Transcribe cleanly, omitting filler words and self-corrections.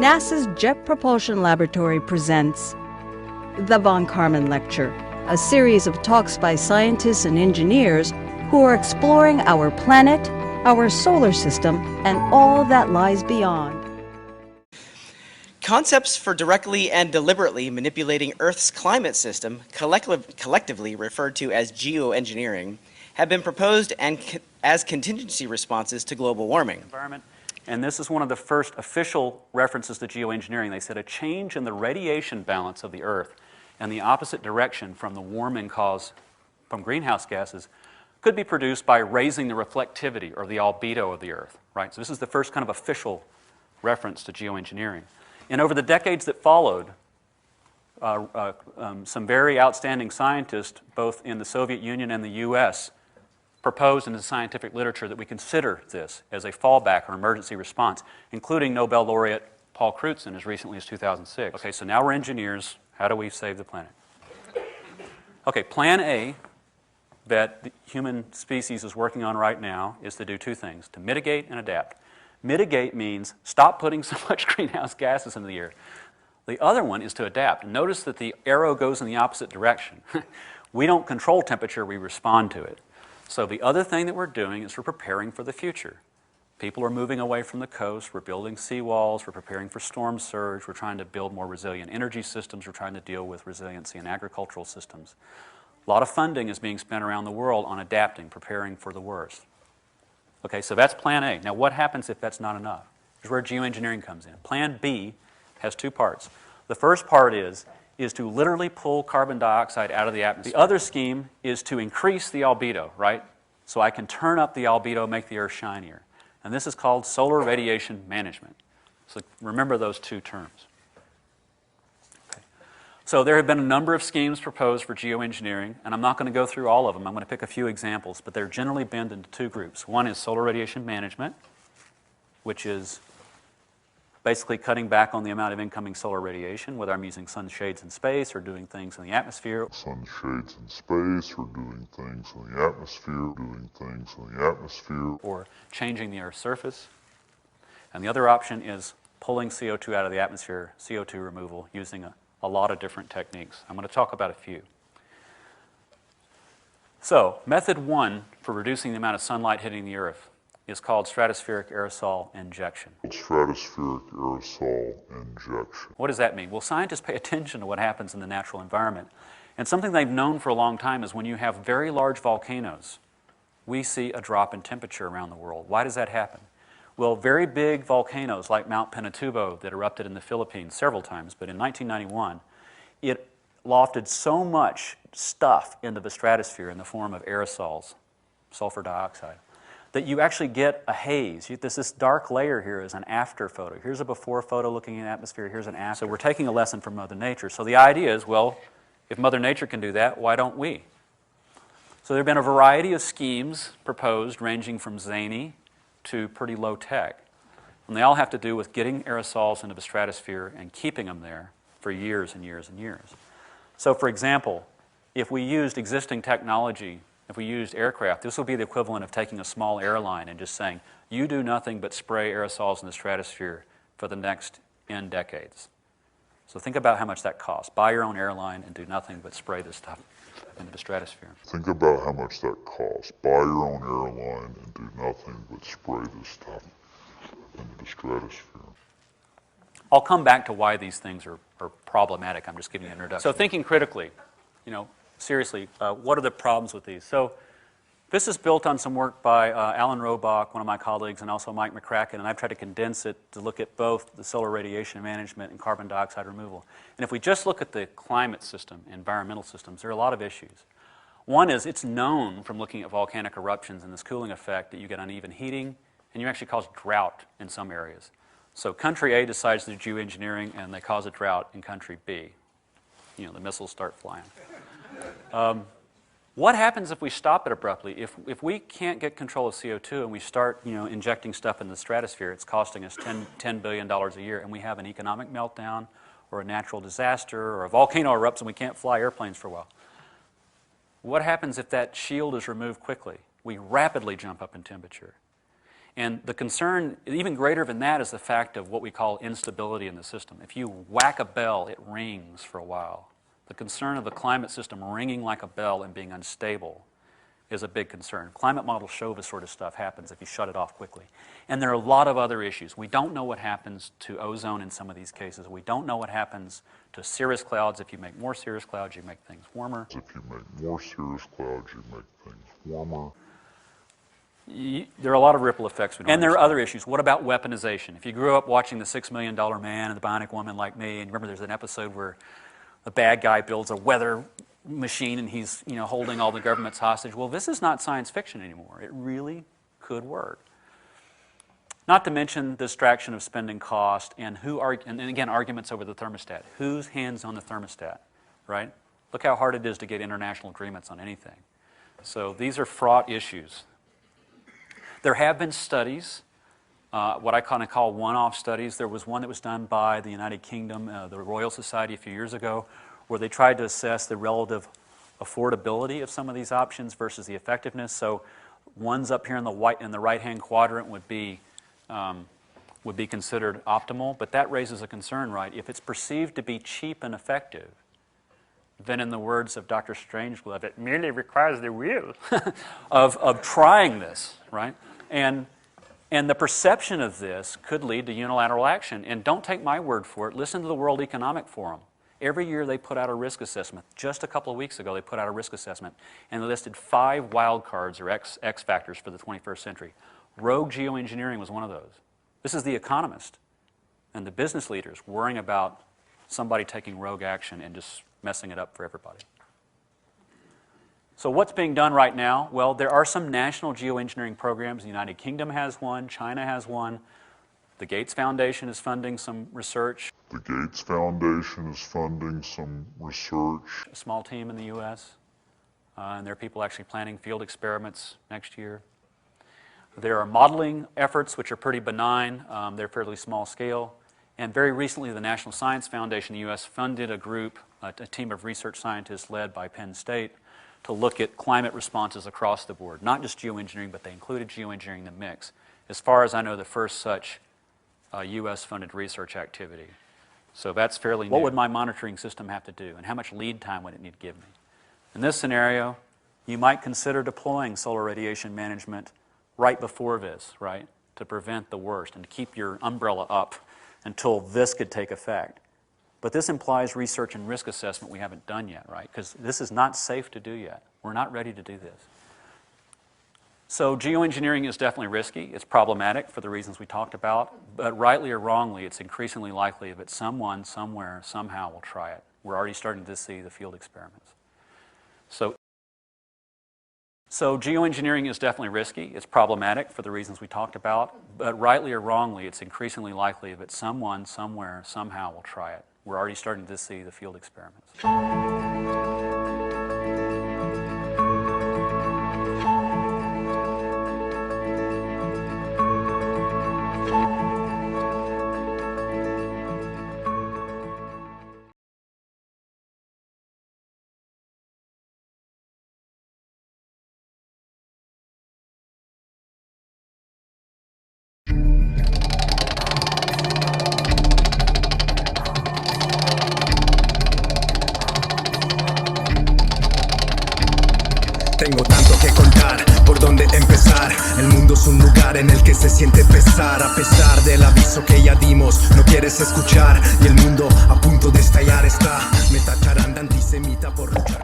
NASA's Jet Propulsion Laboratory presents the Von Karman Lecture, a series of talks by scientists and engineers who are exploring our planet, our solar system, and all that lies beyond. Concepts for directly and deliberately manipulating Earth's climate system, collectively referred to as geoengineering, have been proposed as contingency responses to global warming. Environment. And this is one of the first official references to geoengineering. They said a change in the radiation balance of the Earth and the opposite direction from the warming caused from greenhouse gases could be produced by raising the reflectivity or the albedo of the Earth, right? So this is the first kind of official reference to geoengineering. And over the decades that followed, some very outstanding scientists, both in the Soviet Union and the U.S., proposed in the scientific literature that we consider this as a fallback or emergency response, including Nobel laureate Paul Crutzen as recently as 2006. Okay, so now we're engineers. How do we save the planet? Okay, plan A that the human species is working on right now is to do two things, to mitigate and adapt. Mitigate means stop putting so much greenhouse gases into the air. The other one is to adapt. Notice that the arrow goes in the opposite direction. We don't control temperature, we respond to it. So the other thing that we're doing is we're preparing for the future. People are moving away from the coast, we're building seawalls, we're preparing for storm surge, we're trying to build more resilient energy systems, we're trying to deal with resiliency in agricultural systems. A lot of funding is being spent around the world on adapting, preparing for the worst. Okay, so that's plan A. Now what happens if that's not enough? Here's where geoengineering comes in. Plan B has two parts. The first part is to literally pull carbon dioxide out of the atmosphere. The other scheme is to increase the albedo, right? So I can turn up the albedo, make the Earth shinier. And this is called solar radiation management. So remember those two terms. Okay. So there have been a number of schemes proposed for geoengineering, and I'm not going to go through all of them. I'm going to pick a few examples, but they're generally bent into two groups. One is solar radiation management, which is basically cutting back on the amount of incoming solar radiation, whether I'm using sunshades in space or doing things in the atmosphere. Sunshades in space or doing things in the atmosphere, Or changing the Earth's surface. And the other option is pulling CO2 out of the atmosphere, CO2 removal, using a lot of different techniques. I'm going to talk about a few. So, method one for reducing the amount of sunlight hitting the Earth is called stratospheric aerosol injection. What does that mean? Well, scientists pay attention to what happens in the natural environment. And something they've known for a long time is when you have very large volcanoes, we see a drop in temperature around the world. Why does that happen? Well, very big volcanoes like Mount Pinatubo that erupted in the Philippines several times, but in 1991, it lofted so much stuff into the stratosphere in the form of aerosols, sulfur dioxide, that you actually get a haze. This dark layer here is an after photo. Here's a before photo looking in the atmosphere, here's an after. So we're taking a lesson from Mother Nature. So the idea is, well, if Mother Nature can do that, why don't we? So there have been a variety of schemes proposed, ranging from zany to pretty low tech. And they all have to do with getting aerosols into the stratosphere and keeping them there for years and years and years. So for example, if we used existing technology, if we used aircraft, this would be the equivalent of taking a small airline and just saying, you do nothing but spray aerosols in the stratosphere for the next N decades. So think about how much that costs. Buy your own airline and do nothing but spray this stuff into the stratosphere. Think about how much that costs. Buy your own airline and do nothing but spray this stuff into the stratosphere. I'll come back to why these things are problematic. I'm just giving you an introduction. So thinking critically, seriously, what are the problems with these? So This is built on some work by Alan Robach, one of my colleagues, and also Mike McCracken, and I've tried to condense it to look at both the solar radiation management and carbon dioxide removal. And if we just look at the climate system, environmental systems, there are a lot of issues. One is it's known from looking at volcanic eruptions and this cooling effect that you get uneven heating, and you actually cause drought in some areas. So country A decides to do geoengineering, and they cause a drought in country B. You know, the missiles start flying. What happens if we stop it abruptly? If we can't get control of CO2 and we start, injecting stuff in the stratosphere, it's costing us $10 billion a year, and we have an economic meltdown or a natural disaster or a volcano erupts and we can't fly airplanes for a while. What happens if that shield is removed quickly? We rapidly jump up in temperature. And the concern, even greater than that, is the fact of what we call instability in the system. If you whack a bell, it rings for a while. The concern of the climate system ringing like a bell and being unstable is a big concern. Climate models show this sort of stuff happens if you shut it off quickly. And there are a lot of other issues. We don't know what happens to ozone in some of these cases. We don't know what happens to cirrus clouds. If you make more cirrus clouds, you make things warmer. If you make more cirrus clouds, you make things warmer. There are a lot of ripple effects. And there are other issues. What about weaponization? If you grew up watching The $6 Million Man and The Bionic Woman like me, and remember there's an episode where the bad guy builds a weather machine and he's holding all the governments hostage. Well, this is not science fiction anymore. It really could work. Not to mention the distraction of spending cost and and again, arguments over the thermostat. Whose hands on the thermostat, right? Look how hard it is to get international agreements on anything. So these are fraught issues. There have been studies, what I kind of call one-off studies. There was one that was done by the United Kingdom, the Royal Society a few years ago, where they tried to assess the relative affordability of some of these options versus the effectiveness. So ones up here in the right-hand quadrant would be considered optimal, but that raises a concern, right? If it's perceived to be cheap and effective, then in the words of Dr. Strangelove, it merely requires the will of trying this, right? And the perception of this could lead to unilateral action. And don't take my word for it. Listen to the World Economic Forum. Every year they put out a risk assessment. Just a couple of weeks ago they put out a risk assessment, and they listed 5 wild cards or X factors for the 21st century. Rogue geoengineering was one of those. This is The Economist and the business leaders worrying about somebody taking rogue action and just messing it up for everybody. So what's being done right now? Well, there are some national geoengineering programs. The United Kingdom has one. China has one. The Gates Foundation is funding some research. The Gates Foundation is funding some research. A small team in the U.S. And there are people actually planning field experiments next year. There are modeling efforts, which are pretty benign. They're fairly small scale. And very recently, the National Science Foundation in the U.S. funded a group, a team of research scientists led by Penn State, to look at climate responses across the board. Not just geoengineering, but they included geoengineering in the mix. As far as I know, the first such U.S.-funded research activity. So that's fairly new. What would my monitoring system have to do, and how much lead time would it need to give me? In this scenario, you might consider deploying solar radiation management right before this, right, to prevent the worst and to keep your umbrella up until this could take effect. But this implies research and risk assessment we haven't done yet, right? Because this is not safe to do yet. We're not ready to do this. So geoengineering is definitely risky. It's problematic for the reasons we talked about. But rightly or wrongly, it's increasingly likely that someone, somewhere, somehow will try it. We're already starting to see the field experiments. So geoengineering is definitely risky. It's problematic for the reasons we talked about. But rightly or wrongly, it's increasingly likely that someone, somewhere, somehow will try it. We're already starting to see the field experiments. Tengo tanto que contar, por dónde empezar. El mundo es un lugar en el que se siente pesar. A pesar del aviso que ya dimos, no quieres escuchar. Y el mundo a punto de estallar está. Me tacharán de antisemita por luchar.